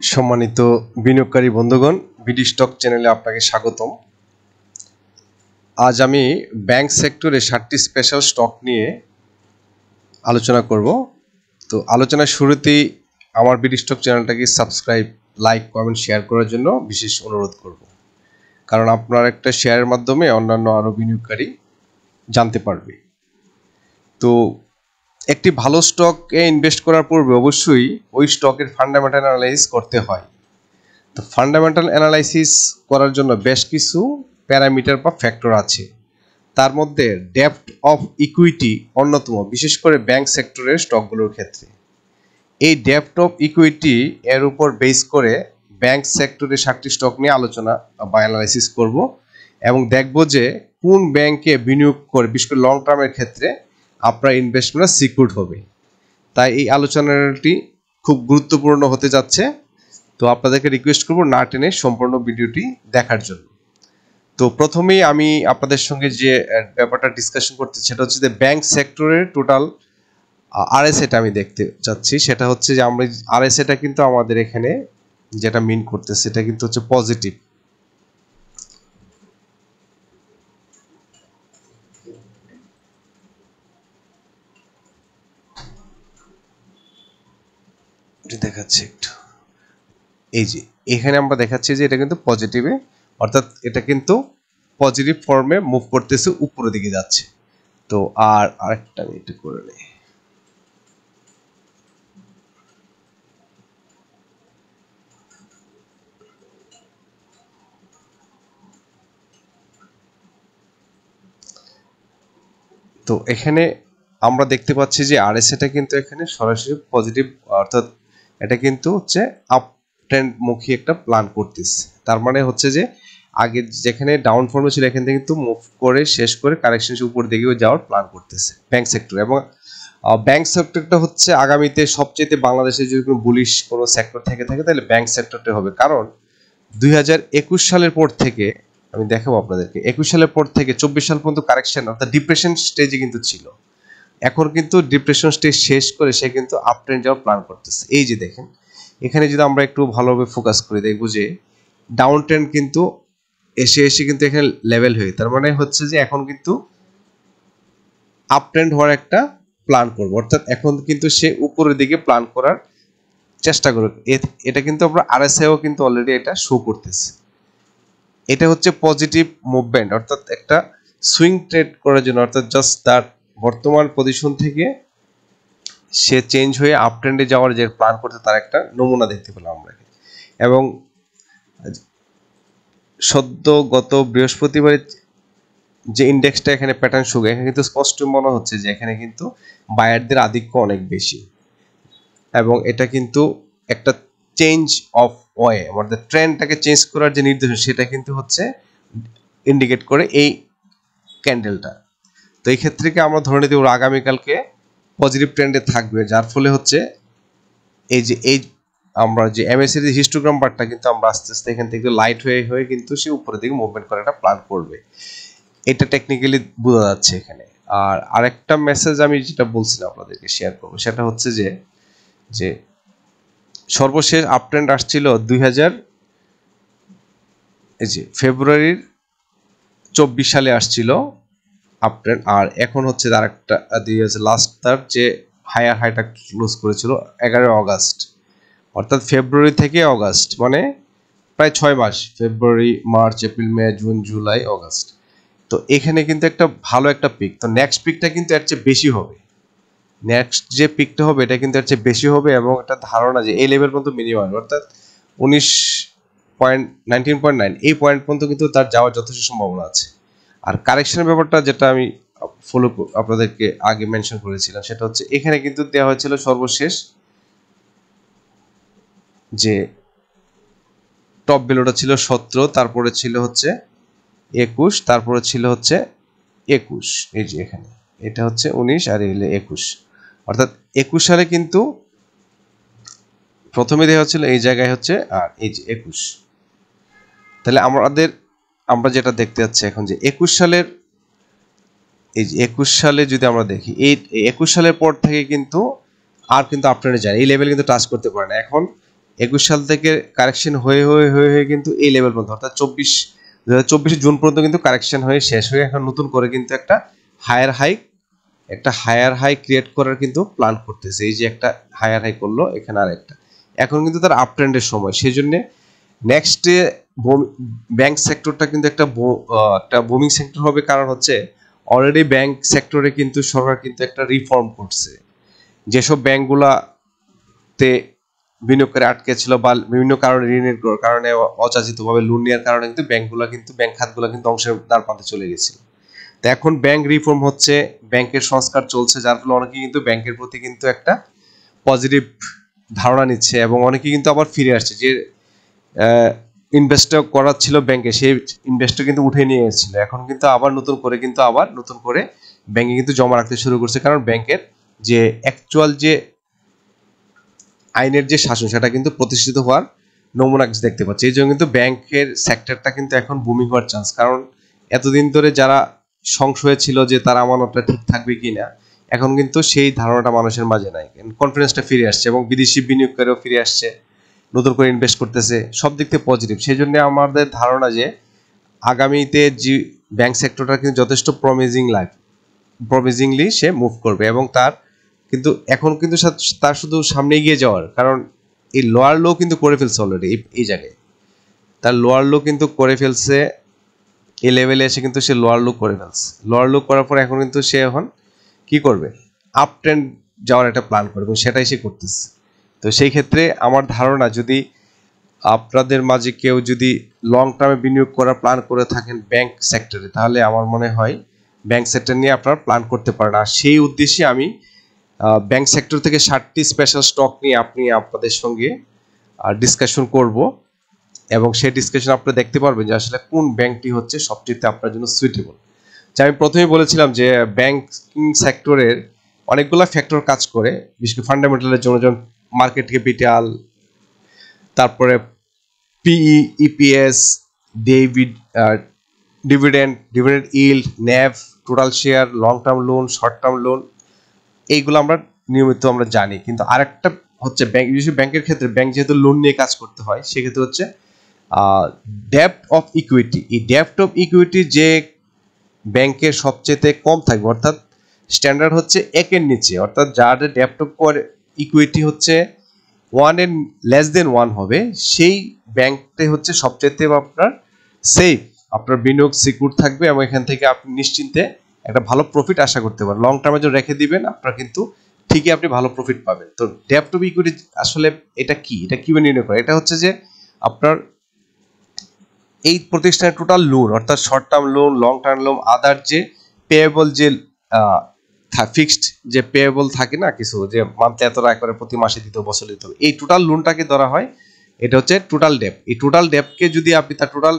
সম্মানিত বিনিয়োগকারী বন্ধুগণ, বিডি স্টক চ্যানেলে আপনাকে স্বাগতম। আজ আমি ব্যাংক সেক্টরে 7টি স্পেশাল স্টক নিয়ে আলোচনা করব। তো আলোচনার শুরুতেই আমার বিডি স্টক চ্যানেলটাকে সাবস্ক্রাইব, লাইক, কমেন্ট, শেয়ার করার জন্য বিশেষ অনুরোধ করব, কারণ আপনার একটা শেয়ারের মাধ্যমে অন্যান্য আরও বিনিয়োগকারী জানতে পারবে। তো একটি ভালো স্টকে ইনভেস্ট করার পূর্বে অবশ্যই ওই স্টকের ফান্ডামেন্টাল অ্যানালাইসিস করতে হয়। তো ফান্ডামেন্টাল অ্যানালাইসিস করার জন্য বেশ কিছু প্যারামিটার বা ফ্যাক্টর আছে। তার মধ্যে ডেপথ অফ ইকুইটি অন্যতম, বিশেষ করে ব্যাংক সেক্টরের স্টকগুলোর ক্ষেত্রে। এই ডেপথ অফ ইকুইটি এর উপর বেস করে ব্যাংক সেক্টরের 7টি স্টক নিয়ে আলোচনা বা অ্যানালাইসিস করব এবং দেখব যে কোন ব্যাংকে বিনিয়োগ করে, বিশেষ করে লং টার্মের ক্ষেত্রে আপনার ইনভেস্টমেন্ট সিকিউর হবে। তাই এই আলোচনাটি খুব গুরুত্বপূর্ণ হতে যাচ্ছে। তো আপনাদেরকে রিকোয়েস্ট করব না টেনে সম্পূর্ণ ভিডিওটি দেখার জন্য। তো প্রথমেই আমি আপনাদের সঙ্গে যে ব্যাপারটা ডিসকাশন করতে, সেটা হচ্ছে যে ব্যাংক সেক্টরের টোটাল আরএসএটা আমি দেখতে চাচ্ছি। সেটা হচ্ছে যে আমরা আরএসএটা কিন্তু আমাদের এখানে যেটা মিন করতেছে সেটা কিন্তু হচ্ছে পজিটিভ। দেখাচ্ছি একটু, এই যে এখানে আমরা দেখাচ্ছি যে এটা কিন্তু পজিটিভে, অর্থাৎ এটা কিন্তু পজিটিভ ফর্মে মুভ করতেছে, উপরের দিকে যাচ্ছে। তো আর আরেকটা আমি একটু করে নেই। তো এখানে আমরা দেখতে পাচ্ছি যে আরএসএটা কিন্তু এখানে সরাসরি পজিটিভ, অর্থাৎ এটা কিন্তু হচ্ছে আপ ট্রেন্ড মুখী একটা প্ল্যান করতেছে। তার মানে হচ্ছে যে আগে যেখানে ডাউন ফর্মে ছিল এখান থেকে কিন্তু মুভ করে শেষ করে কারেকশন উপর দিকেও যাওয়ার প্ল্যান করতেছে ব্যাংক সেক্টর। এবং ব্যাংক সেক্টরটা হচ্ছে আগামীতে সবচেয়ে বাংলাদেশে যদি কোনো বুলিশ কোনো সেক্টর থেকে থাকে তাহলে ব্যাংক সেক্টরটা হবে। কারণ 2021 সালের পর থেকে আমি দেখাবো আপনাদেরকে, 21 সালের পর থেকে 24 সাল পর্যন্ত কারেকশন অর্থাৎ ডিপ্রেশন স্টেজে কিন্তু ছিল। এখন কিন্তু ডিপ্রেশন স্টেজ শেষ করে সে কিন্তু আপ ট্রেন্ড যাওয়ার প্ল্যান করতেছে। এই যে দেখেন, এখানে যদি আমরা একটু ভালোভাবে ফোকাস করি দেখবো যে ডাউন ট্রেন্ড কিন্তু এসে কিন্তু এখানে লেভেল হয়ে, তার মানে হচ্ছে যে এখন কিন্তু আপ ট্রেন্ড হওয়ার একটা প্ল্যান করবো, অর্থাৎ এখন কিন্তু সে উপরের দিকে প্ল্যান করার চেষ্টা করবে। এটা কিন্তু আমরা আরএসআইও কিন্তু অলরেডি এটা শো করতেছে। এটা হচ্ছে পজিটিভ মুভমেন্ট, অর্থাৎ একটা সুইং ট্রেড করার জন্য, অর্থাৎ জাস্ট তার বর্তমান পজিশন থেকে সে চেঞ্জ হয়ে আপ ট্রেন্ডে যাওয়ার যে প্ল্যান করতে তার একটা নমুনা দেখতে পেলাম আমরা। এবং সদ্য গত বৃহস্পতিবার যে ইন্ডেক্সটা এখানে প্যাটার্ন শো, এখানে কিন্তু স্পষ্ট মনে হচ্ছে যে এখানে কিন্তু বায়ারদের আধিক্য অনেক বেশি এবং এটা কিন্তু একটা চেঞ্জ অফ ওয়ে, আমাদের ট্রেন্ডটাকে চেঞ্জ করার যে নির্দেশন সেটা কিন্তু হচ্ছে ইন্ডিকেট করে এই ক্যান্ডেলটা। তো এই ক্ষেত্রে কি আমরা ধরে নিতে পারবো আগামীকালকে পজিটিভ ট্রেন্ডে থাকবে, যার ফলে হচ্ছে এই আমরা যে এমএসির হিস্টোগ্রাম বারটা কিন্তু আমরা আস্তে আস্তে এখান থেকে লাইট হয়ে কিন্তু সে উপরের দিকে মুভমেন্ট করার একটা প্ল্যান করবে। এটা টেকনিক্যালি বোঝা যাচ্ছে এখানে। আর আরেকটা মেসেজ আমি যেটা বলছিলাম আপনাদেরকে শেয়ার করবো, সেটা হচ্ছে যে সর্বশেষ আপ ট্রেন্ড আসছিল ফেব্রুয়ারির 24 সালে আসছিল আপ ট্রেন্ড, আর এখন হচ্ছে তার একটা লাস্ট তার যে হায়ার হাইটা ক্লোজ করেছিল 11 অগাস্ট, অর্থাৎ ফেব্রুয়ারি থেকে অগাস্ট, মানে প্রায় 6 মাস, ফেব্রুয়ারি, মার্চ, এপ্রিল, মে, জুন, জুলাই, অগাস্ট। তো এখানে কিন্তু একটা ভালো একটা পিক। তো নেক্সট পিকটা কিন্তু এর চেয়ে বেশি হবে, নেক্সট যে পিকটা হবে এটা কিন্তু এর চেয়ে বেশি হবে এবং একটা ধারণা যে এই লেভেল পর্যন্ত মিনিমাম, অর্থাৎ 19.9 এই পয়েন্ট পর্যন্ত কিন্তু তার যাওয়ার যথেষ্ট সম্ভাবনা আছে। আর কারেকশনের ব্যাপারটা যেটা আমি আপনাদেরকে আগে মেনশন করেছিলাম, সেটা হচ্ছে এখানে কিন্তু দেওয়া হয়েছিল সর্বশেষ যে টপ ভ্যালুটা ছিল 17, তারপরে ছিল হচ্ছে 21, তারপরে ছিল হচ্ছে 21, এই যে এখানে এটা হচ্ছে 19 আর এলে 21, অর্থাৎ 21 সালে কিন্তু প্রথমে দেওয়া হচ্ছিল এই জায়গায় হচ্ছে, আর এই যে 21। তাহলে আমরা যেটা দেখতে যাচ্ছি এখন যে 21 সালের এই যে 21 সালে যদি আমরা দেখি এই 21 সালের পর থেকে কিন্তু আর কিন্তু আপ ট্রেন্ডে যায়, এই লেভেল কিন্তু টাচ করতে পারে না। এখন 21 সাল থেকে কারেকশন হয়ে হয়ে হয়ে হয়ে কিন্তু এই লেভেল পর্যন্ত অর্থাৎ 2024 জুন পর্যন্ত কিন্তু কারেকশন হয়ে শেষ হয়ে এখন নতুন করে কিন্তু একটা হায়ার হাই ক্রিয়েট করার কিন্তু প্ল্যান করতেছে। এই যে একটা হায়ার হাই করলো, এখানে আরেকটা, এখন কিন্তু তার আপ ট্রেন্ডের সময়। সেই জন্য নেক্সটে ব্যাংক সেক্টরটা কিন্তু একটা বুমিং সেক্টর হবে, কারণ হচ্ছে অলরেডি ব্যাংক সেক্টরে কিন্তু সরকার কিন্তু একটা রিফর্ম করছে। যেসব ব্যাংকগুলাতে বিনিয়োগ করে আটকে ছিল বা বিভিন্ন কারণে ঋণের কারণে অযাচিতভাবে লোন নেওয়ার কারণে কিন্তু ব্যাংক খাতগুলো কিন্তু অংশের দ্বারপ্রান্তে চলে গেছিল। তো এখন ব্যাংক রিফর্ম হচ্ছে, ব্যাংকের সংস্কার চলছে, যার ফলে অনেকে কিন্তু ব্যাংকের প্রতি কিন্তু একটা পজিটিভ ধারণা নিচ্ছে এবং অনেকে কিন্তু আবার ফিরে আসছে। যে ইনভেস্ট করার ছিল ব্যাংকে, সেই ইনভেস্টটা কিন্তু উঠে নিয়ে এসেছিল, এখন কিন্তু আবার নতুন করে ব্যাংকে কিন্তু জমা রাখতে শুরু করছে। কারণ ব্যাংকের যে অ্যাকচুয়াল যে আইনের যে শাসন, সেটা কিন্তু প্রতিষ্ঠিত হওয়ার নমুনা দেখতে পাচ্ছি। এই জন্য কিন্তু ব্যাংকের সেক্টরটা কিন্তু এখন বুমিং হওয়ার চান্স। কারণ এতদিন ধরে যারা সংশয় ছিল যে তার আমানতটা ঠিক থাকবে কিনা, এখন কিন্তু সেই ধারণাটা মানুষের মাঝে নাই, কনফিডেন্সটা ফিরে আসছে এবং বিদেশি বিনিয়োগকারীও ফিরে আসছে, নতুন করে ইনভেস্ট করতেছে, সব দিক থেকে পজিটিভ। সেই জন্য আমাদের ধারণা যে আগামীতে যে ব্যাংক সেক্টরটা কিন্তু যথেষ্ট প্রমিজিংলি সে মুভ করবে এবং তার কিন্তু এখন কিন্তু তার শুধু সামনে এগিয়ে যাওয়ার, কারণ এই লোয়ার লো কিন্তু করে ফেলছে অলরেডি। এই জায়গায় তার লোয়ার লো কিন্তু করে ফেলছে, এই লেভেলে এসে কিন্তু সে লোয়ার লো করে ফেলছে। লোয়ার লো করার পর এখন কিন্তু সে এখন কি করবে, আপ ট্রেন্ড যাওয়ার একটা প্ল্যান করবে এবং সেটাই সে করতেছে। তো সেই ক্ষেত্রে আমার ধারণা, যদি আপনাদের মাঝে কেউ যদি লং টার্মে বিনিয়োগ করার প্ল্যান করে থাকেন ব্যাংক সেক্টরে, তাহলে আমার মনে হয় ব্যাংক সেক্টর নিয়ে আপনারা প্ল্যান করতে পারেন। আর সেই উদ্দেশ্যে আমি ব্যাংক সেক্টর থেকে 60টি স্পেশাল স্টক নিয়ে আপনাদের সঙ্গে ডিসকাশন করব এবং সেই ডিসকাশন আপনারা দেখতে পারবেন যে আসলে কোন ব্যাংকটি হচ্ছে সবচেয়ে আপনার জন্য সুইটেবল। যে আমি প্রথমেই বলেছিলাম যে ব্যাংকিং সেক্টরের অনেকগুলো ফ্যাক্টর কাজ করে, বিশেষ করে ফান্ডামেন্টালের জন্য, যেমন মার্কেট ক্যাপিটাল, তারপরে PE, EPS, dividend yield, NAV, total share, long term loan, short term loan, এইগুলো আমরা নিয়মিত জানি। কিন্তু আরেকটা হচ্ছে ব্যাংকের ক্ষেত্রে, ব্যাংক যেহেতু লোন নিয়ে কাজ করতে হয়, সেক্ষেত্রে হচ্ছে ডেপ্ট অফ ইকুইটি। এই ডেপ্ট অফ ইকুইটি যে ব্যাংকের সবচেয়ে কম থাকবে, অর্থাৎ স্ট্যান্ডার্ড হচ্ছে 1-এর নিচে, অর্থাৎ যার ডেপ্ট অফ ইকুইটি হচ্ছে 1 হবে, সেই ব্যাংকটাই হচ্ছে সবচেয়ে আপনার সেফ, আপনার বিনিয়োগ সিকিউর থাকবে এবং এখান থেকে আপনি নিশ্চিন্তে একটা ভালো প্রফিট আশা করতে পারেন। লং টার্মে যদি রেখে দিবেন, আপনার কিন্তু ঠিকই আপনি ভালো প্রফিট পাবেন। তো ডেপ্ট অফ ইকুইটি আসলে এটা কিভাবে নির্ণয় করে? এটা হচ্ছে যে আপনার এই প্রতিষ্ঠানের টোটাল লোন, অর্থাৎ short term loan, long term loan, other যে পেয়েবল, যে ফিক্সড যে পেয়েবল থাকে না কিছু, যে মান্থলি এত টাকা করে প্রতি মাসে দিতে, বছর দিতে হবে, এই টোটাল লোনটাকে ধরা হয়, এটা হচ্ছে টোটাল ডেপ্ট। এই টোটাল ডেপ্টকে যদি আপনি তার টোটাল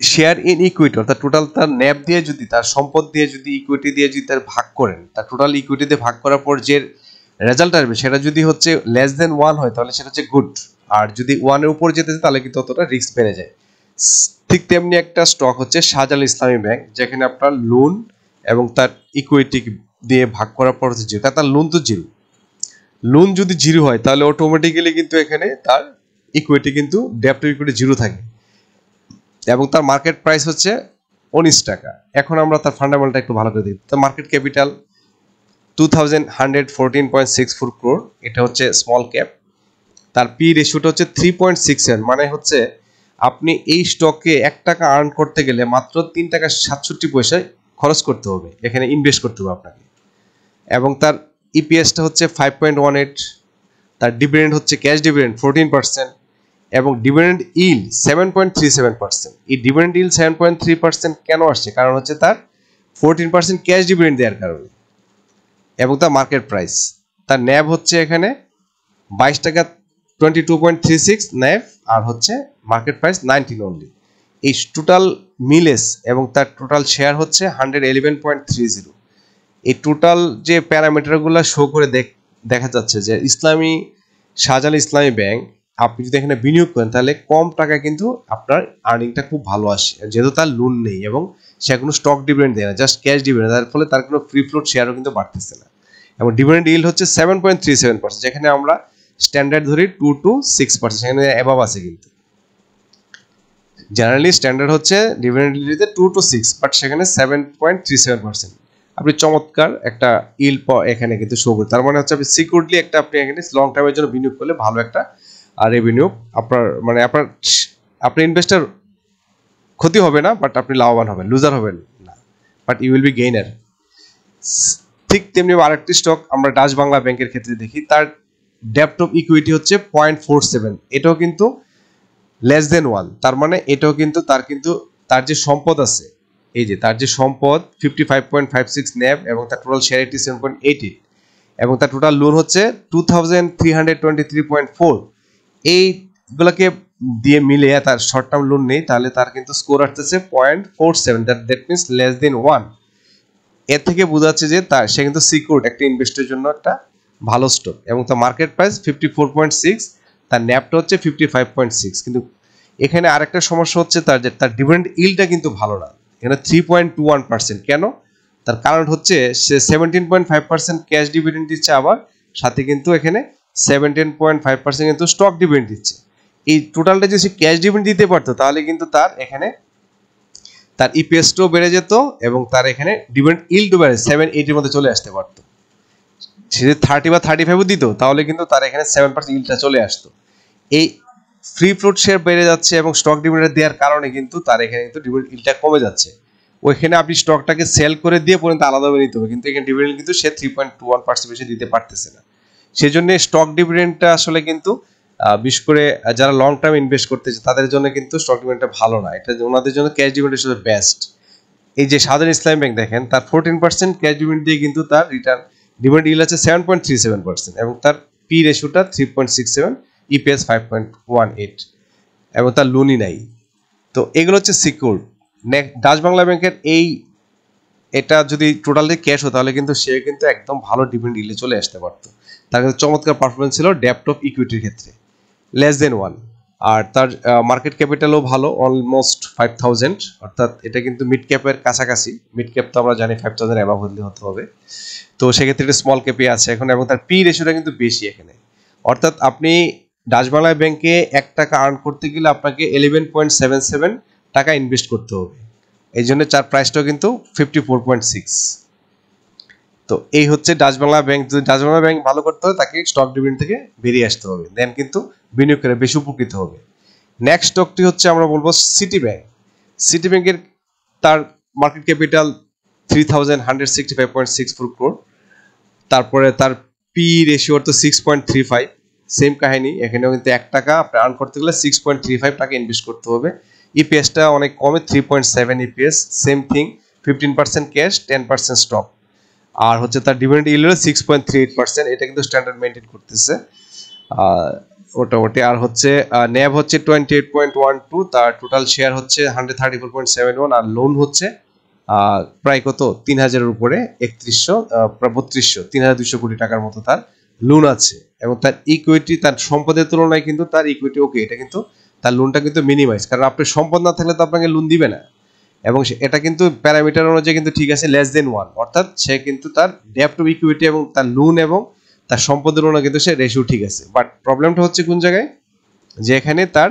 শেয়ার ইন ইকুইটি, অর্থাৎ টোটাল তার ন্যাব দিয়ে, যদি তার সম্পদ দিয়ে, যদি ইকুইটি দিয়ে যদি তার ভাগ করেন, তার টোটাল ইকুইটিতে ভাগ করার পর যে রেজাল্ট আসবে, সেটা যদি হচ্ছে <1 হয়, তাহলে সেটা হচ্ছে গুড। আর যদি 1-এর উপর যেতে তাহলে কিন্তু ততটা রিস্ক বেড়ে যায়। ঠিক তেমনি একটা স্টক হচ্ছে শাহজালাল ইসলামী ব্যাংক, যেখানে আপনার লোন এবং তার ইকুইটি দিয়ে ভাগ করার পর হচ্ছে জিরো। তার লোন তো জিরো, লোন যদি জিরো হয় তাহলে অটোমেটিক্যালি কিন্তু এখানে তার ইকুইটি কিন্তু ডেপ্ট ইকুইটি জিরো থাকে এবং তার মার্কেট প্রাইস হচ্ছে 19 টাকা। এখন আমরা তার ফান্ডামেন্টালটা একটু ভালো করে দেখি। তার মার্কেট ক্যাপিটাল 2114.64 crore, এটা হচ্ছে স্মল ক্যাপ। তার পি রেশিওটা হচ্ছে 3.67, মানে হচ্ছে আপনি এই স্টকে 1 টাকা আর্ন করতে গেলে মাত্র 3 টাকা 67 পয়সায় খরচ করতে হবে, এখানে ইনভেস্ট করতে হবে আপনাকে। এবং তার ইপিএসটা হচ্ছে 5.18, তার ডিভিডেন্ড হচ্ছে ক্যাশ ডিভিডেন্ড 14% এবং ডিভিডেন্ড ইল্ড 7.37%। এই ডিভিডেন্ড ইল্ড 7.3% কেন আসছে? কারণ হচ্ছে তার 14% ক্যাশ ডিভিডেন্ড দেওয়ার কারণে এবং তার মার্কেট প্রাইস। তার ন্যাব হচ্ছে এখানে 22 টাকা 22.36 ন্যাব, আর হচ্ছে মার্কেট প্রাইস 19 অনলি। এই টোটাল মিলেস এবং তার টোটাল শেয়ার হচ্ছে 111.30। এই টোটাল যে প্যারামিটারগুলো শো করে দেখা যাচ্ছে যে শাহজালাল ইসলামী ব্যাংক, আপনি যদি এখানে বিনিয়োগ করেন তাহলে কম টাকায় কিন্তু আপনার আর্নিংটা খুব ভালো আসে, যেহেতু তার লোন নেই এবং সে কোনো স্টক ডিভিডেন্ড দেয় না, জাস্ট ক্যাশ ডিভিডেন্ড, তার ফলে তার কোনো ফ্রি ফ্লোট শেয়ারও কিন্তু বাড়তেছে না। এবং ডিভিডেন্ড ইল্ড হচ্ছে 7.37%, যেখানে আমরা স্ট্যান্ডার্ড ধরি 2 to 6%, সেখানে অ্যাবাভ আছে। কিন্তু জেনারেলি স্ট্যান্ডার্ড হচ্ছে ডিভিডেন্ড ইল্ডে 2 to 6, বাট সেখানে 7.37%। আপনি চমৎকার একটা ইল্ড এখানে কিন্তু শো করে, তার মানে হচ্ছে আপনি সিকিউরলি একটা আপনি এখানে লং টাইমের জন্য বিনিয়োগ করলে ভালো একটা রেভিনিউ আপনার মানে আপনার ইনভেস্টার ক্ষতি হবে না, বাট আপনি লাভবান হবেন, লুজার হবেন না, but you will be gainer. ঠিক তেমনি আরেকটি স্টক আমরা ডাচ বাংলা ব্যাংকের ক্ষেত্রে দেখি, তার ডেপ্ট অফ ইকুইটি হচ্ছে 0.47, এটাও কিন্তু লেস দেন 1। তার মানে এটাও কিন্তু তার যে সম্পদ আছে, এই যে তার যে সম্পদ 55.56 ন্যাব এবং তার টোটাল শেয়ার 87.88 এবং তার টোটাল লোন হচ্ছে 2323.4, এইগুলোকে দিয়ে মিলে তার শর্ট টার্ম লোন নেই, তাহলে তার কিন্তু স্কোর আসতেছে 0.47, দ্যাট মিনস লেস দেন 1। এর থেকে বোঝা যাচ্ছে যে সে কিন্তু সিকিউরড একটা ইনভেস্টের জন্য একটা ভালো স্টক, এবং তার মার্কেট প্রাইস 54.6, তার ন্যাপটা হচ্ছে 55.6। কিন্তু এখানে আরেকটা সমস্যা হচ্ছে তার ডিভিডেন্ড ইল্ডটা কিন্তু ভালো না, এখানে 3.21%। কেন? তার কারণ হচ্ছে সে 17.5% ক্যাশ ডিভিডেন্ড দিচ্ছে, আবার সাথে কিন্তু এখানে 17.5% কিন্তু স্টক ডিভিডেন্ড দিচ্ছে। এই টোটালটা যদি সে ক্যাশ ডিভিডেন্ড দিতে পারতো, তাহলে কিন্তু তার ইপিএসটাও বেড়ে যেত এবং তার এখানে ডিভিডেন্ড ইল্ডও বেড়ে 7-8 এর মধ্যে চলে আসতে পারতো। সে যদি 30 বা 35 দিত, তাহলে কিন্তু তার এখানে 7% ইল্ডটা চলে আসতো। এই ফ্রি ফ্লোট শেয়ার বেড়ে যাচ্ছে এবং স্টক ডিভিডেন্ড দেওয়ার কারণে কিন্তু তার এখানে কিন্তু ডিভিডেন্ড ইল্ডটা কমে যাচ্ছে। ওইখানে আপনি স্টকটাকে সেল করে দিয়ে পর্যন্ত আলাদাভাবে নিতে হবে, কিন্তু এখানে ডিভিডেন্ড কিন্তু সে 3.21% বেশি দিতে পারতেছে না। সেই জন্য স্টক ডিভিডেন্ডটা আসলে কিন্তু বিশেষ করে যারা লং টার্ম ইনভেস্ট করতেছে তাদের জন্য কিন্তু স্টক ডিভিডেন্ডটা ভালো না, এটা ওনাদের জন্য ক্যাশ ডিভিডেন্ড হিসেবে বেস্ট। এই যে সাধারণ ইসলামী ব্যাংক দেখেন, তার 14% ক্যাশ ডিভিডেন্ড দিয়ে কিন্তু তার রিটার্ন ডিভিডেন্ড ইল্ড আছে 7.37% এবং তার পি রেশিওটা 3.67, ইপিএস 5.18 এবং তার লোনই নাই। তো এগুলো হচ্ছে সিকিউর। ডাচ বাংলা ব্যাংকের এটা যদি টোটালি ক্যাশ হতো, তাহলে কিন্তু সে কিন্তু একদম ভালো ডিভিডেন্ড ইল্ডে চলে আসতে পারতো। তার কিন্তু চমৎকার পারফরমেন্স ছিল ডেপ্ট অফ ইকুইটির ক্ষেত্রে, লেস দেন 1, আর তার মার্কেট ক্যাপিটালও ভালো, অলমোস্ট 5000, অর্থাৎ এটা কিন্তু মিড ক্যাপের কাছাকাছি। মিড ক্যাপ তো আমরা জানি 5000 অ্যাবাভ হলে হতে হবে, তো সেক্ষেত্রে এটা স্মল ক্যাপে আছে এখন, এবং তার পি রেশিওটা কিন্তু বেশি এখানে। অর্থাৎ আপনি ডাচ বাংলা ব্যাংকে 1 টাকা আর্ন করতে গেলে আপনাকে 11.77 টাকা ইনভেস্ট করতে হবে, এই জন্য চার প্রাইসটাও কিন্তু 54.6। তো এই হচ্ছে ডাচ বাংলা ব্যাংক। যদি ডাচ বাংলা ব্যাংক ভালো করতে হয়, তাকে স্টক ডিভিডেন্ড থেকে বেরিয়ে আসতে হবে, দেন কিন্তু বিনিয়োগ করে বেশি উপকৃত হবে। নেক্সট স্টকটি হচ্ছে আমরা বলবো সিটি ব্যাংক। সিটি ব্যাংকের তার মার্কেট ক্যাপিটাল 3165.64 crore, তারপরে তার পি রেশিও তো 6.35, সেম কাহিনী এখানেও কিন্তু 1 টাকা আপনি আর্ন করতে গেলে 6.35 টাকা ইনভেস্ট করতে হবে। ইপিএসটা অনেক কমে 3.7 EPS, same thing 15% cash 10% stock, আর হচ্ছে তার ডিভিডেন্ড ইল্ড 6.38%, এটা কিন্তু স্ট্যান্ডার্ড মেইনটেইন করতেছে মোটামুটি। আর হচ্ছে ন্যাব হচ্ছে 28.12, তার টোটাল শেয়ার হচ্ছে 134.71, আর লোন হচ্ছে প্রায় কত 3000 এর উপরে, 3100 প্রায় 3200, 3200 কোটি টাকার মতো তার লোন আছে। এবং তার ইকুইটি, তার সম্পদের তুলনায় কিন্তু তার ইকুইটি ওকে, এটা কিন্তু তার লোনটা কিন্তু মিনিমাইজ, কারণ আপনার সম্পদ না থাকলে তো আপনাকে লোন দিবে না। এবং এটা কিন্তু প্যারামিটার অনুযায়ী কিন্তু ঠিক আছে, লেস দেন 1, অর্থাৎ সে কিন্তু তার ডেপ্ট টু ইকুইটি এবং তার লোন এবং তার সম্পদের অনুযায়ী কিন্তু সে রেশিও ঠিক আছে। বাট প্রবলেমটা হচ্ছে কোন জায়গায়, যে এখানে তার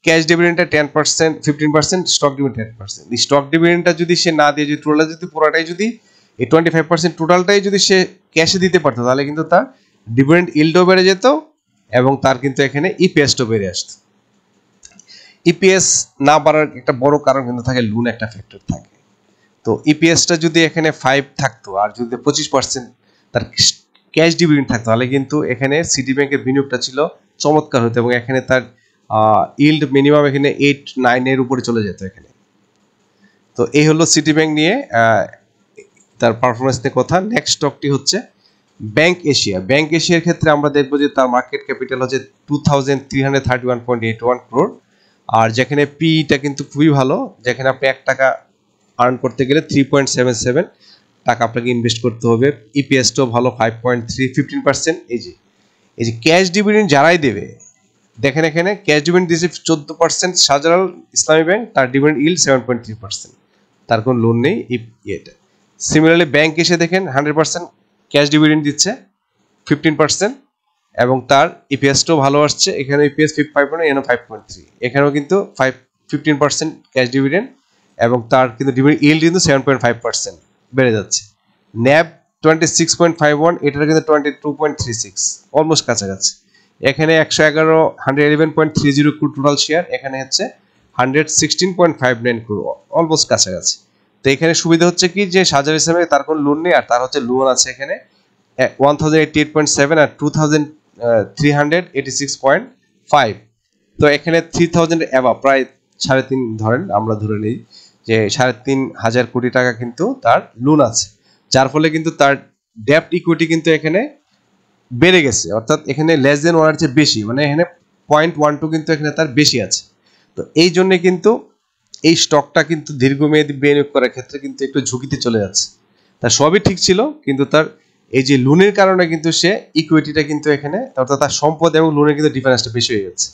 ক্যাশ ডিভিডেন্ডটা 10%, 15%, স্টক ডিভিডেন্ড 10%। এই স্টক ডিভিডেন্ডটা যদি সে না দিয়ে, যদি টোটাল যদি পুরোটাই যদি এই 25% টোটালটাই যদি সে ক্যাশে দিতে পারতো, তাহলে কিন্তু তার ডিভিডেন্ড ইল্ডও বেড়ে যেত এবং তার কিন্তু এখানে ইপিএসটাও বেড়ে আসতো। ইপিএস না বাড়ার একটা বড় কারণ কিন্তু থাকে লোন, একটা ফ্যাক্টর থাকে। তো ইপিএসটা যদি এখানে 5 থাকতো আর যদি 25% তার ক্যাশ ডিভিডেন্ড থাকতো, তাহলে কিন্তু এখানে সিটি ব্যাংকের বিনিয়োগটা ছিল চমৎকার হতো এবং এখানে তার ইল্ড মিনিমাম এখানে 8-9 এর উপরে চলে যেত এখানে। তো এই হলো সিটি ব্যাংক নিয়ে তার পারফরমেন্স নিয়ে কথা। নেক্সট স্টকটি হচ্ছে ব্যাংক এশিয়া। ব্যাংক এশিয়ার ক্ষেত্রে আমরা দেখবো যে তার মার্কেট ক্যাপিটাল হচ্ছে 2331.81 crore, আর যেখানে পিটা কিন্তু খুবই ভালো, যেখানে আপনি 1 টাকা আর্ন করতে গেলে 3.77 টাকা আপনাকে ইনভেস্ট করতে হবে। ইপিএসটাও ভালো 5.3, 15%। এই যে ক্যাশ ডিভিডেন্ড যারাই দেবে, দেখেন এখানে ক্যাশ ডিভিডেন্ড দিয়েছে 14% শাহজালাল ইসলামী ব্যাংক, তার ডিভিডেন্ড ইল্ড 7.3%, তার কোনো লোন নেই। এটা সিমিলারলি ব্যাংক এসে দেখেন 100% ক্যাশ ডিভিডেন্ড দিচ্ছে 15%, এবং তার ইপিএসটাও ভালো আসছে। এখানে ইপিএস 5.9, এখানে 5.3, এখানেও কিন্তু 15% ক্যাশ ডিভিডেন্ড, এবং তার কিন্তু ডিভিডেন্ড ইল্ড কিন্তু 7.5% বেড়ে যাচ্ছে। ন্যাব 26.51, এটার কিন্তু 22.36, অলমোস্ট কাছাকাছি। এখানে 111.30 ক্রোর টোটাল শেয়ার, এখানে হচ্ছে 116.59 ক্রোর, অলমোস্ট কাছাকাছি। তো এখানে সুবিধা হচ্ছে কি যে সাজার ইসলামে তার কোনো লোন নেই, আর তার হচ্ছে লোন আছে এখানে 1088.7 আর 2386.5। তো এখানে 3000 অ্যাভাব, প্রায় 3.5 ধরেন, আমরা ধরে নিই যে 3,500 কোটি টাকা কিন্তু তার লোন আছে, যার ফলে কিন্তু তার ডেপ্ট ইকুইটি কিন্তু এখানে বেড়ে গেছে, অর্থাৎ এখানে লেস দেন 1 এর চেয়ে বেশি, মানে এখানে 0.12 কিন্তু এখানে তার বেশি আছে। তো এই জন্য কিন্তু এই স্টকটা কিন্তু দীর্ঘমেয়াদী বিনিয়োগ করার ক্ষেত্রে কিন্তু একটু ঝুঁকিতে চলে যাচ্ছে। তার সবই ঠিক ছিল, কিন্তু তার এই যে লোনের কারণে কিন্তু সে ইকুইটিটা কিন্তু এখানে, অর্থাৎ তার সম্পদ এবং লোনের কিন্তু ডিফারেন্সটা বেশি হয়ে যাচ্ছে।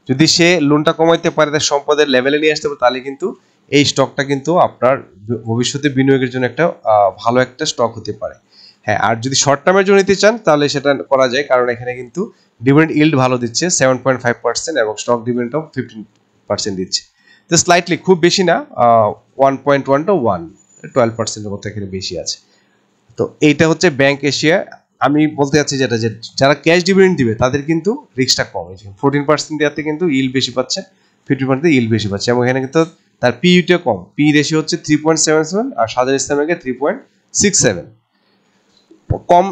যদি সে লোনটা কমাইতে পারে, তার সম্পদের লেভেলে নিয়ে আসতে পারে, তাহলে কিন্তু এই স্টকটা কিন্তু আপনার ভবিষ্যতে বিনিয়োগের জন্য একটা ভালো একটা স্টক হতে পারে। হ্যাঁ, আর যদি শর্ট টার্মের জন্য নিতে চান তাহলে সেটা করা যায়, কারণ এখানে কিন্তু ডিভিডেন্ড ইল্ড ভালো দিচ্ছে 7.5%, এবং স্টক ডিভিডেন্ডও 15% দিচ্ছে। তো স্লাইটলি, খুব বেশি না, 1.1 to 12%-এর মতো এখানে বেশি আছে। তো এইটা হচ্ছে ব্যাংক এশিয়া। আমি বলতে চাচ্ছি যেটা, যে যারা ক্যাশ ডিভিডেন্ড দিবে তাদের কিন্তু রিস্কটা কম হয়েছে, 14% দেওয়াতে কিন্তু ইল্ড বেশি পাচ্ছে, 15% ইল্ড বেশি পাচ্ছে, এবং এখানে কিন্তু তার পিইটা কম, পি রেশিও হচ্ছে 3.77, আর সাজার ইসলামকে 3.67। কম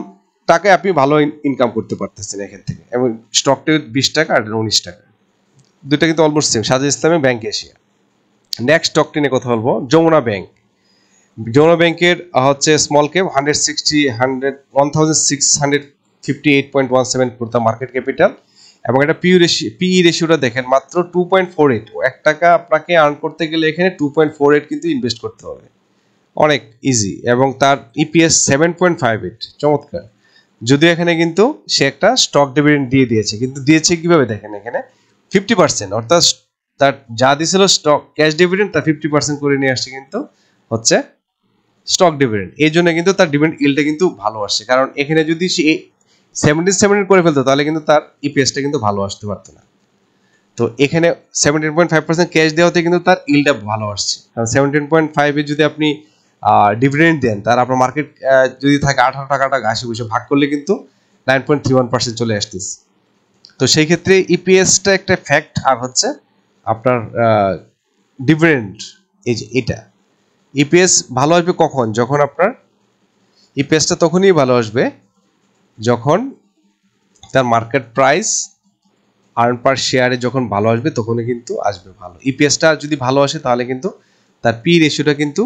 টাকায় আপনি ভালো ইনকাম করতে পারতেছেন এখান থেকে, এবং স্টকটা 20 টাকা আর 19 টাকা, দুইটা কিন্তু অলমোস্ট সেম, সাজার ইসলামে ব্যাংক এশিয়া। নেক্সট স্টকটি নিয়ে কথা বলবো, যমুনা ব্যাংক। যমুনা ব্যাংকের হচ্ছে স্মল ক্যাপ 1658.17 করতে মার্কেট ক্যাপিটাল, এবং এটা পিই রেশিওটা দেখেন মাত্র 2.48। 1 টাকা আপনাকে আর্ন করতে গেলে এখানে 2.48 কিন্তু ইনভেস্ট করতে হবে, অনেক ইজি। এবং তার ইপিএস 7.58, চমৎকার। যদিও এখানে কিন্তু সে একটা স্টক ডিভিডেন্ড দিয়ে দিয়েছে, কিন্তু দিয়েছে কিভাবে দেখেন, এখানে 50%, অর্থাৎ তার যা দিয়েছিল স্টক ক্যাশ ডিভিডেন্ড, তার 50% করে নিয়ে আসছে কিন্তু হচ্ছে স্টক ডিভিডেন্ড। এই জন্য কিন্তু তার ডিভিডেন্ড ইল্ডটা কিন্তু ভালো আসছে, কারণ এখানে যদি সে 77 করে ফেলতো তাহলে কিন্তু তার ইপিএসটা কিন্তু ভালো আসতে পারতো না। তো এখানে 17.5% ক্যাশ দেওয়াতে কিন্তু তার ইল্ডটা ভালো আসছে, কারণ 17.5 এ যদি আপনি ডিভিডেন্ড দেন, তার আপনার মার্কেট যদি থাকে 18 টাকাটা ঘাসে বসে ভাগ করলে কিন্তু 9.31% চলে আসতেছে। তো সেই ক্ষেত্রে ইপিএসটা একটা ফ্যাক্ট, আর হচ্ছে আপনার ডিভিডেন্ড, এই যে এটা ইপিএস ভালো আসবে কখন, যখন আপনার ইপিএসটা তখনই ভালো আসবে যখন তার মার্কেট প্রাইস আর্ন পার শেয়ারে যখন ভালো আসবে, তখনই কিন্তু আসবে ভালো। ইপিএসটা যদি ভালো আসে তাহলে কিন্তু তার পি রেশিওটা কিন্তু,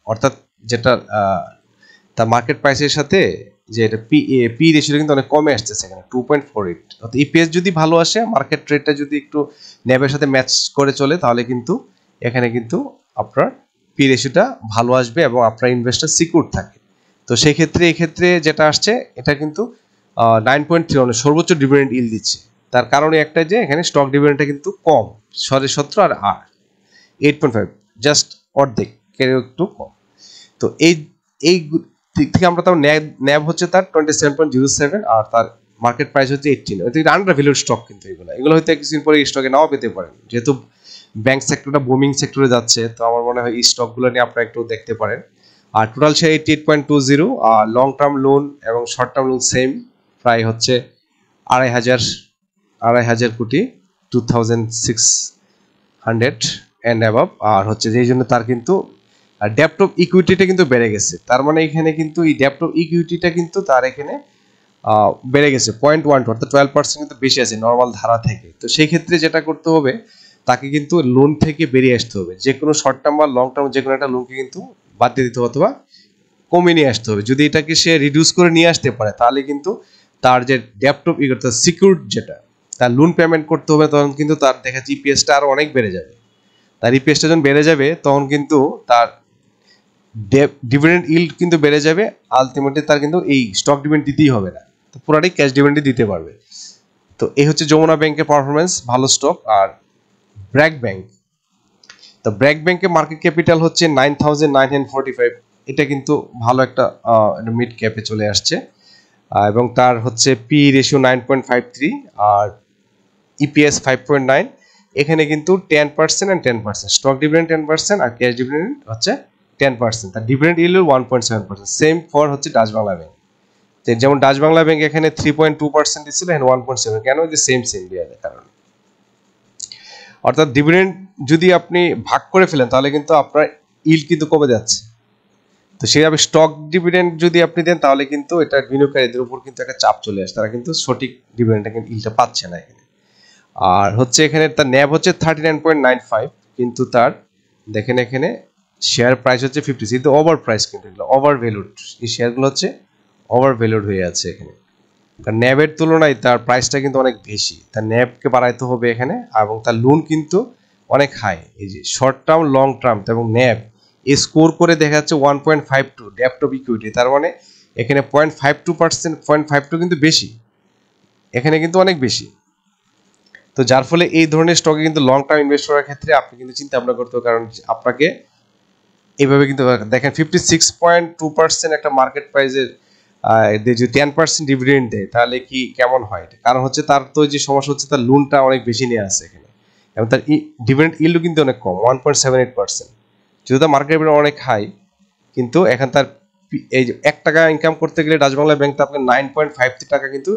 অর্থাৎ যেটা তার মার্কেট প্রাইসের সাথে যে এটা পি রেশিওটা কিন্তু অনেক কমে আসতেছে এখানে 2.48। অর্থাৎ ইপিএস যদি ভালো আসে, মার্কেট ট্রেডটা যদি একটু ন্যাবের সাথে ম্যাচ করে চলে, তাহলে কিন্তু এখানে কিন্তু আপনার পি রেশিওটা ভালো আসবে এবং আপনার ইনভেস্টর সিকিউর থাকে। তো সেই ক্ষেত্রে এক্ষেত্রে যেটা আসছে, এটা কিন্তু 9.3, মানে সর্বোচ্চ ডিভিডেন্ড ইল দিচ্ছে। তার কারণে একটা যে এখানে স্টক ডিভিডেন্ডটা কিন্তু কম, 17.5 আর 8.5, জাস্ট অর্ধেক, একটু কম। তো এই দিক থেকে আমরা তাও ন্যাব হচ্ছে তার 27.07, আর তার মার্কেট প্রাইস হচ্ছে 18। এটা আন্ডার ভ্যালুড স্টক, কিন্তু এগুলো হয়তো কিছুদিন পরে স্টকে নাও পেতে পারেন, যেহেতু ব্যাংক সেক্টরটা বুমিং সেক্টরে যাচ্ছে। তো আমার মনে হয় এই স্টকগুলো নিয়ে আপনারা একটু দেখতে পারেন। আর টোটাল শেয়ার 88.20, আর লং টার্ম লোন এবং শর্ট টার্ম লোন সেম, প্রায় হচ্ছে 2,500 কোটি, 2,600 অ্যান্ড অ্যাবাভ। আর হচ্ছে যেই জন্য তার কিন্তু ডেপ্ট অফ ইকুইটিটা কিন্তু বেড়ে গেছে। তার মানে এখানে কিন্তু এই ডেপ্ট অফ ইকুইটিটা কিন্তু তার এখানে বেড়ে গেছে 0.12, অর্থাৎ 12% কিন্তু বেশি আছে নর্মাল ধারা থেকে। তো সেই ক্ষেত্রে যেটা করতে হবে, তাকে কিন্তু লোন থেকে বেরিয়ে আসতে হবে, যে কোনো শর্ট টার্ম বা লং টার্ম যে কোনো একটা লোনকে কিন্তু বাদ দিয়ে দিতে হবে অথবা কমিয়ে নিয়ে আসতে হবে। যদি এটাকে সে রিডিউস করে নিয়ে আসতে পারে, তাহলে কিন্তু তার যে ডেপ্ট অফ ইকুইটি সিকিউরড, যেটা তার লোন পেমেন্ট করতে হবে, তখন কিন্তু তার দেখা জিপিএসটা আরো অনেক বেড়ে যাবে। তার ইপিএসটা যখন বেড়ে যাবে, তখন কিন্তু তার ডিভিডেন্ড ইল্ড কিন্তু বেড়ে যাবে। আলটিমেটলি তার কিন্তু এই স্টক ডিভিডেন্ড দিতেই হবে না, তো পুরাটাই ক্যাশ ডিভিডেন্ডই দিতে পারবে। তো এই হচ্ছে যমুনা ব্যাংকের পারফরমেন্স, ভালো স্টক। আর ব্র্যাক ব্যাংক, তো ব্র্যাক ব্যাংকের মার্কেট ক্যাপিটাল হচ্ছে 9,945, এটা কিন্তু ভালো একটা মিড ক্যাপে চলে আসছে। এবং তার হচ্ছে পি রেশিও 9.53 আর ইপিএস 5.9। এখানে কিন্তু 10% and 10%, স্টক ডিভিডেন্ড 10% আর ক্যাশ ডিভিডেন্ড হচ্ছে 10%, তার ডিভিডেন্ড ইল্ড 1.7%। সেম ফর হচ্ছে ডাচ বাংলা ব্যাংক। যেমন ডাচ বাংলা ব্যাংক এখানে 3.2% দিচ্ছিল, এখানে 1.7। কেন? যে সেম দেওয়ার কারণে। অর্থাৎ ডিভিডেন্ড যদি আপনি ভাগ করে ফেলেন তাহলে কিন্তু আপনার ইল্ড কিন্তু কমে যাচ্ছে। তো সেইভাবে স্টক ডিভিডেন্ড যদি আপনি দেন তাহলে কিন্তু এটা বিনিয়োগকারীদের উপর কিন্তু একটা চাপ চলে আসে, তারা কিন্তু সঠিক ডিভিডেন্ডটা কিন্তু ইল্ডটা পাচ্ছে না এখানে। আর হচ্ছে এখানে তার ন্যাব হচ্ছে 39.95, কিন্তু তার দেখেন এখানে শেয়ার প্রাইস হচ্ছে 50, কিন্তু ওভার প্রাইস, কিন্তু এগুলো ওভার ভ্যালুড, এই শেয়ারগুলো হচ্ছে ওভার ভ্যালুড হয়ে আছে এখানে। কারণ ন্যাবের তুলনায় তার প্রাইসটা কিন্তু অনেক বেশি, তার ন্যাবকে বাড়াইতে হবে এখানে, এবং তার লোন কিন্তু অনেক হাই। এই যে শর্ট টার্ম, লং টার্ম এবং ন্যাব এই স্কোর করে দেখা যাচ্ছে 1.52 ডেপ্ট অফ ইকুইটি, তার মানে এখানে 0.52%, 0.52 কিন্তু বেশি, এখানে কিন্তু অনেক বেশি। তো যার ফলে এই ধরনের স্টকে কিন্তু লং টার্ম ইনভেস্ট করার ক্ষেত্রে আপনি কিন্তু চিন্তা ভাবনা করতে হবে, কারণ আপনাকে এইভাবে কিন্তু দেখেন 56.2% একটা মার্কেট প্রাইসের যদি 10% ডিভিডেন্ড দেয় তাহলে কি কেমন হয়? কারণ হচ্ছে তার তো যে সমস্যা হচ্ছে তার লোনটা অনেক বেশি নিয়ে আসে এখানে, এবং তার ডিভিডেন্ড ইল্ডও কিন্তু অনেক কম, 1.78%। যদি তার মার্কেট অনেক হাই, কিন্তু এখন তার এই যে 1 টাকা ইনকাম করতে গেলে ডাচ বাংলা ব্যাংক আপনাকে 9.53 টাকা কিন্তু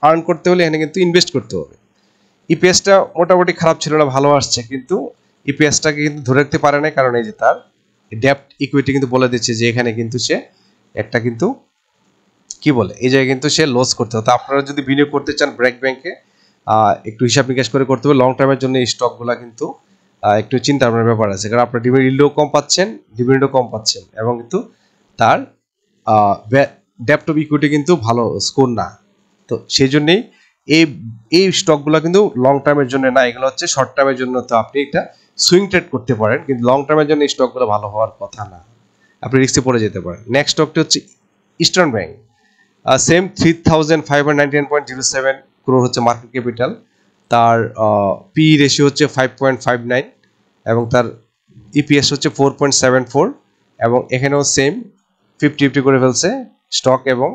আর্ন করতে হলে এখানে কিন্তু ইনভেস্ট করতে হবে। ইপিএসটা মোটামুটি খারাপ ছিল না, ভালো আসছে, কিন্তু ইপিএসটাকে কিন্তু ধরে রাখতে পারে না, কারণ এই যে তার ডেপ্ট ইকুইটি কিন্তু বলে দিচ্ছে যে এখানে কিন্তু সে একটা কিন্তু কি বলে এই জায়গায় কিন্তু সে লস করতে হবে। তো আপনারা যদি বিনিয়োগ করতে চান ব্র্যাক ব্যাংকে, একটু হিসাব নিকাশ করে করতে হবে। লং টার্মের জন্য এই স্টকগুলো কিন্তু একটু চিন্তা ভাবনার ব্যাপার আছে, কারণ আপনার ডিভিডেন্ড ইল্ডও কম পাচ্ছেন, ডিভিডেন্ডও কম পাচ্ছেন, এবং কিন্তু তার ডেপ্ট অফ ইকুইটি কিন্তু ভালো স্কোর না। তো সেই জন্যই এই স্টকগুলো কিন্তু লং টার্মের জন্য না, এগুলো হচ্ছে শর্ট টার্মের জন্য। তো আপনি এটা সুইং ট্রেড করতে পারেন, কিন্তু লং টার্মের জন্য এই স্টকগুলো ভালো হওয়ার কথা না, আপনি রিস্কে পড়ে যেতে পারেন। নেক্সট স্টকটি হচ্ছে ইস্টার্ন ব্যাংক। সেম 3599.07 ক্রোর হচ্ছে মার্কেট ক্যাপিটাল, তার পি রেশিও হচ্ছে 5.59 এবং তার ইপিএস হচ্ছে 4.74, এবং এখানেও সেম 50-50 করে ফেলছে স্টক এবং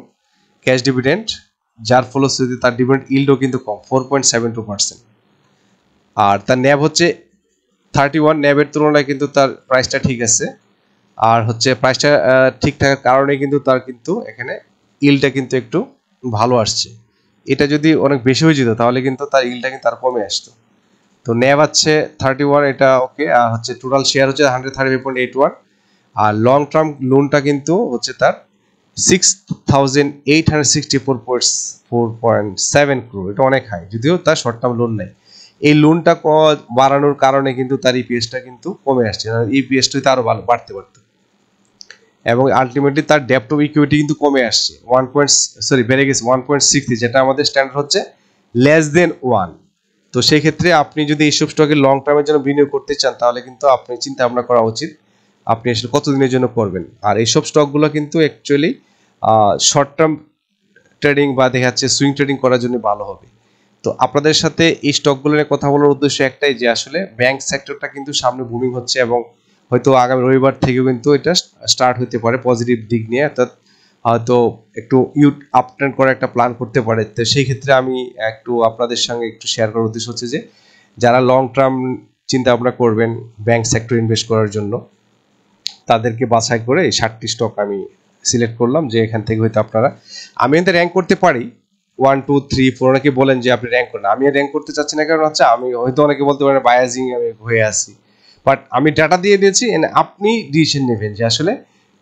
ক্যাশ ডিভিডেন্ড, যার ফলশ্রুতিতে তার ডিভিডেন্ড ইল্ডও কিন্তু কম, 4.72%। আর তার ন্যাব হচ্ছে 31, ন্যাবের তুলনায় কিন্তু তার প্রাইসটা ঠিক আছে। আর হচ্ছে প্রাইসটা ঠিক থাকার কারণে কিন্তু তার কিন্তু এখানে ইল্ডটা কিন্তু একটু ভালো আসছে। এটা যদি অনেক বেশি হয়ে যেত তাহলে কিন্তু তার ইল্ডটা কিন্তু তার কমে আসতো। তো ন্যাব আছে 31, এটা ওকে। আর হচ্ছে টোটাল শেয়ার হচ্ছে 135.81, আর লং টার্ম লোনটা কিন্তু হচ্ছে তার 6,864.7 ক্রোর, এটা অনেক হাই, যদিও তার শর্ট টার্ম লোন নেই। এই লোনটা বাড়ানোর কারণে কিন্তু তার ইপিএসটা কিন্তু কমে আসছে, ইপিএসটা আরো ভালো বাড়তে পারত, এবং আলটিমেটলি তার ডেপ্ট অফ ইকুইটি কিন্তু কমে আসছে, বেড়ে গেছে 1.63, যেটা আমাদের স্ট্যান্ডার্ড হচ্ছে লেস দেন 1। তো সেই ক্ষেত্রে আপনি যদি এইসব স্টকে লং টার্মের জন্য বিনিয়োগ করতে চান তাহলে কিন্তু আপনি চিন্তা ভাবনা করা উচিত আপনি আসলে কতদিনের জন্য করবেন। আর এইসব স্টকগুলো কিন্তু অ্যাকচুয়ালি শর্ট টার্ম ট্রেডিং বা দেখা যাচ্ছে সুইং ট্রেডিং করার জন্য ভালো হবে। তো আপনাদের সাথে এই স্টকগুলো নিয়ে কথা বলার উদ্দেশ্য একটাই, যে আসলে ব্যাংক সেক্টরটা কিন্তু সামনে বুমিং হচ্ছে, এবং হয়তো আগামী রবিবার থেকেও কিন্তু এটা স্টার্ট হতে পারে পজিটিভ দিক নিয়ে, অর্থাৎ হয়তো একটু আপট্রেন্ড করার একটা প্ল্যান করতে পারে। তো সেই ক্ষেত্রে আমি একটু আপনাদের সঙ্গে একটু শেয়ার করার উদ্দেশ্য হচ্ছে যে যারা লং টার্ম চিন্তা ভাবনা করবেন ব্যাংক সেক্টর ইনভেস্ট করার জন্য, তাদেরকে বাছাই করে এই 60টি স্টক আমি সিলেক্ট করলাম, যে এখান থেকে হয়তো আপনারা, আমি এতে র্যাঙ্ক করতে পারি 1 2 3 4, অনেকে বলেন যে আপনি র্যাঙ্ক করেন, আমি র্যাঙ্ক করতে চাচ্ছি না, কারণ হচ্ছে আমি হয়তো অনেকে বলতে পারেন বায়াজিং আমি হয়ে আসি, বাট আমি ডাটা দিয়ে দিয়েছি, আপনি ডিসিশন নেবেন যে আসলে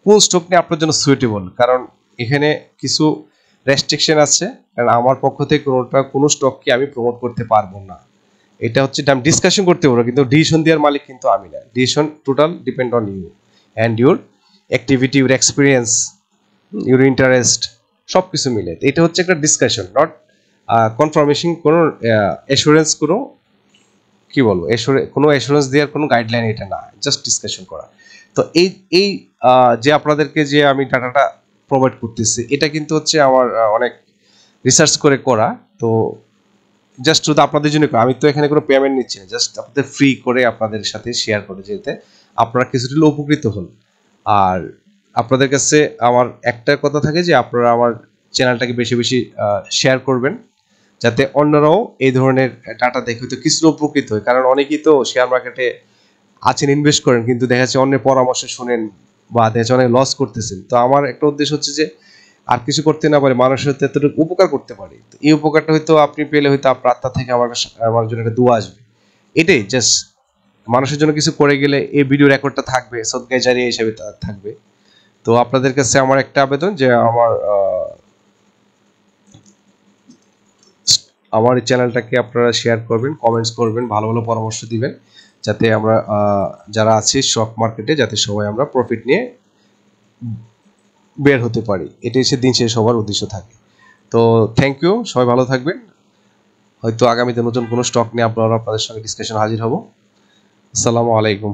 কোন স্টক নিয়ে আপনার জন্য সুইটেবল। কারণ এখানে কিছু রেস্ট্রিকশন আছে, কারণ আমার পক্ষ থেকে কোনো স্টককে আমি প্রমোট করতে পারবো না। এটা হচ্ছে আমি ডিসকাশন করতে পারবো, কিন্তু ডিসিশন দেওয়ার মালিক কিন্তু আমি না। Decision total depend on you and your activity, your experience, your interest, সব কিছু মিলে। এটা হচ্ছে একটা ডিসকাশন, নট কনফার্মেশন, কোনো অ্যাসুরেন্স, কোনো কি বলবো কোনো অ্যাসুরেন্স দেওয়ার কোনো গাইডলাইন এটা না, জাস্ট ডিসকাশন করা। তো এই যে আপনাদেরকে যে আমি ডাটাটা প্রোভাইড করতেছি, এটা কিন্তু হচ্ছে আমার অনেক রিসার্চ করে করা। তো জাস্ট শুধু আপনাদের জন্য, আমি তো এখানে কোনো পেমেন্ট নিচ্ছি না, জাস্ট আপনাদের ফ্রি করে আপনাদের সাথে শেয়ার করে যেতে আপনারা কিছুটা উপকৃত হন। আর আপনাদের কাছে আমার একটা কথা থাকে যে আপনারা আমার চ্যানেলটাকে বেশি বেশি শেয়ার করবেন, যাতে অন্যরাও এই ধরনের ডাটা দেখে হয়তো কিছু উপকৃত হয়। কারণ অনেকেই তো শেয়ার মার্কেটে আছেন, ইনভেস্ট করেন, কিন্তু দেখা যাচ্ছে অন্যের পরামর্শ শুনেন বা দেখা যাচ্ছে অনেক লস করতেছেন। তো আমার একটা উদ্দেশ্য হচ্ছে যে আর কিছু করতে না পারে, মানুষের হয়তো এতটুকু উপকার করতে পারি। এই উপকারটা হয়তো আপনি পেলে হয়তো আপনার আত্মা থেকে আমার জন্য একটা দোয়া আসবে। এটাই জাস্ট, মানুষের জন্য কিছু করে গেলে এই ভিডিও রেকর্ডটা থাকবে, সদকায়ে জারিয়া হিসেবে থাকবে। তো আপনাদের কাছে আমার একটা আবেদন যে আমার এই চ্যানেলটাকে আপনারা শেয়ার করবেন, কমেন্টস করবেন, ভালো ভালো পরামর্শ দিবেন, যাতে আমরা যারা আছি স্টক মার্কেটে যাতে সবাই আমরা প্রফিট নিয়ে বের হতে পারি। এটাই হচ্ছে দিন শেষ হওয়ার উদ্দেশ্য থাকে। তো থ্যাংক ইউ, সবাই ভালো থাকবেন। হয়তো আগামীতে নতুন কোনো স্টক নিয়ে আপনাদের সঙ্গে ডিসকাশন হাজির হব। আসসালামু আলাইকুম।